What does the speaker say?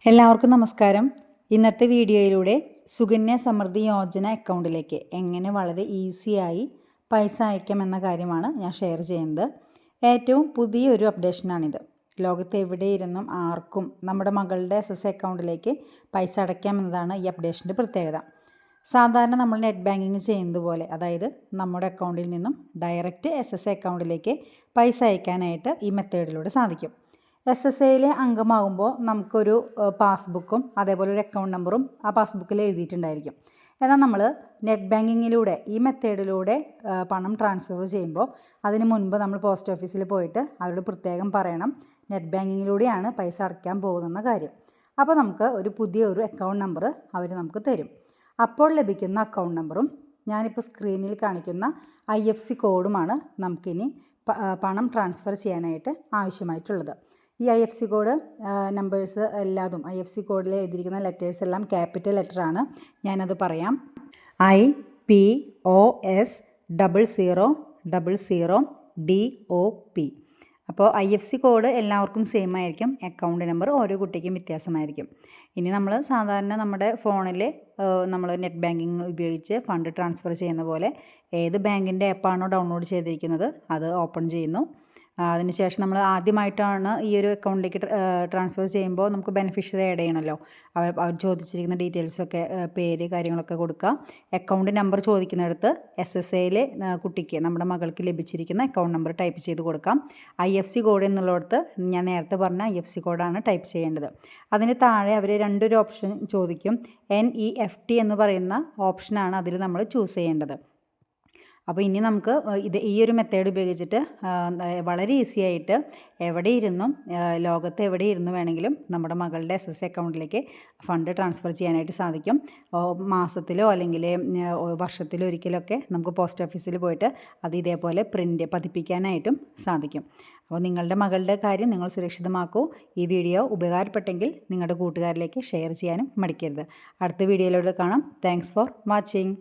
എല്ലാവർക്കും നമസ്കാരം. ഇന്നത്തെ വീഡിയോയിലൂടെ സുകന്യ സമൃദ്ധി യോജന അക്കൗണ്ടിലേക്ക് എങ്ങനെ വളരെ ഈസിയായി പൈസ അയക്കാമെന്ന കാര്യമാണ് ഞാൻ ഷെയർ ചെയ്യുന്നത്. ഏറ്റവും പുതിയൊരു അപ്ഡേഷനാണിത്. ലോകത്ത് എവിടെയിരുന്നും ആർക്കും നമ്മുടെ മകളുടെ SS അക്കൗണ്ടിലേക്ക് പൈസ അടയ്ക്കാമെന്നതാണ് ഈ അപ്ഡേഷൻ്റെ പ്രത്യേകത. സാധാരണ നമ്മൾ നെറ്റ് ബാങ്കിങ് ചെയ്യുന്നത് പോലെ, അതായത് നമ്മുടെ അക്കൗണ്ടിൽ നിന്നും ഡയറക്റ്റ് SS അക്കൗണ്ടിലേക്ക് പൈസ അയക്കാനായിട്ട് ഈ മെത്തേഡിലൂടെ സാധിക്കും. SSAയിലെ അംഗമാകുമ്പോൾ നമുക്കൊരു പാസ്ബുക്കും അതേപോലെ ഒരു അക്കൗണ്ട് നമ്പറും ആ പാസ്ബുക്കിൽ എഴുതിയിട്ടുണ്ടായിരിക്കും. എന്നാൽ നമ്മൾ നെറ്റ് ബാങ്കിങ്ങിലൂടെ ഈ മെത്തേഡിലൂടെ പണം ട്രാൻസ്ഫർ ചെയ്യുമ്പോൾ അതിന് മുൻപ് നമ്മൾ പോസ്റ്റ് ഓഫീസിൽ പോയിട്ട് അവരോട് പ്രത്യേകം പറയണം നെറ്റ് ബാങ്കിങ്ങിലൂടെയാണ് പൈസ അടയ്ക്കാൻ പോകുന്ന കാര്യം. അപ്പോൾ നമുക്ക് ഒരു പുതിയൊരു അക്കൗണ്ട് നമ്പർ അവർ നമുക്ക് തരും. അപ്പോൾ ലഭിക്കുന്ന അക്കൗണ്ട് നമ്പറും ഞാനിപ്പോൾ സ്ക്രീനിൽ കാണിക്കുന്ന IFSC കോഡുമാണ് നമുക്കിനി പണം ട്രാൻസ്ഫർ ചെയ്യാനായിട്ട് ആവശ്യമായിട്ടുള്ളത്. ഈ IFSC കോഡ് നമ്പേഴ്സ് എല്ലാതും IFSC കോഡിൽ എഴുതിയിരിക്കുന്ന ലെറ്റേഴ്സ് എല്ലാം ക്യാപിറ്റൽ ലെറ്ററാണ്. ഞാനത് പറയാം. IPOS0000DOP. അപ്പോൾ IFSC കോഡ് എല്ലാവർക്കും സെയിം ആയിരിക്കും. അക്കൗണ്ട് നമ്പർ ഓരോ കുട്ടിക്കും വ്യത്യാസമായിരിക്കും. ഇനി നമ്മൾ സാധാരണ നമ്മുടെ ഫോണിൽ നമ്മൾ നെറ്റ് ബാങ്കിങ് ഉപയോഗിച്ച് ഫണ്ട് ട്രാൻസ്ഫർ ചെയ്യുന്ന പോലെ ഏത് ബാങ്കിൻ്റെ ആപ്പാണോ ഡൗൺലോഡ് ചെയ്തിരിക്കുന്നത് അത് ഓപ്പൺ ചെയ്യുന്നു. അതിനുശേഷം നമ്മൾ ആദ്യമായിട്ടാണ് ഈ ഒരു അക്കൗണ്ടിലേക്ക് ട്രാൻസ്ഫർ ചെയ്യുമ്പോൾ നമുക്ക് ബെനിഫിഷ്യറി ആഡ് ചെയ്യണമല്ലോ. അവർ ചോദിച്ചിരിക്കുന്ന ഡീറ്റെയിൽസൊക്കെ, പേര്, കാര്യങ്ങളൊക്കെ കൊടുക്കുക. അക്കൗണ്ട് നമ്പർ ചോദിക്കുന്നിടത്ത് SSAയിലെ കുട്ടിക്ക്, നമ്മുടെ മകൾക്ക് ലഭിച്ചിരിക്കുന്ന അക്കൗണ്ട് നമ്പർ ടൈപ്പ് ചെയ്ത് കൊടുക്കാം. IFSC കോഡ് എന്നുള്ളിടത്ത് ഞാൻ നേരത്തെ പറഞ്ഞ IFSC കോഡാണ് ടൈപ്പ് ചെയ്യേണ്ടത്. അതിന് താഴെ അവർ രണ്ടൊരു ഓപ്ഷൻ ചോദിക്കും. NEFT എന്ന് പറയുന്ന ഓപ്ഷനാണ് അതിൽ നമ്മൾ ചൂസ് ചെയ്യേണ്ടത്. അപ്പോൾ ഇനി നമുക്ക് ഈ ഒരു മെത്തേഡ് ഉപയോഗിച്ചിട്ട് വളരെ ഈസി ആയിട്ട് ലോകത്ത് എവിടെ ഇരുന്നു വേണമെങ്കിലും നമ്മുടെ മകളുടെ SS അക്കൗണ്ടിലേക്ക് ഫണ്ട് ട്രാൻസ്ഫർ ചെയ്യാനായിട്ട് സാധിക്കും. മാസത്തിലോ അല്ലെങ്കിൽ വർഷത്തിലോ ഒരിക്കലൊക്കെ നമുക്ക് പോസ്റ്റ് ഓഫീസിൽ പോയിട്ട് അത് ഇതേപോലെ പതിപ്പിക്കാനായിട്ടും സാധിക്കും. അപ്പോൾ നിങ്ങളുടെ മകളുടെ കാര്യം നിങ്ങൾ സുരക്ഷിതമാക്കൂ. ഈ വീഡിയോ ഉപകാരപ്പെട്ടെങ്കിൽ നിങ്ങളുടെ കൂട്ടുകാരിലേക്ക് ഷെയർ ചെയ്യാനും മടിക്കരുത്. അടുത്ത വീഡിയോയിലൂടെ കാണാം. Thanks for watching.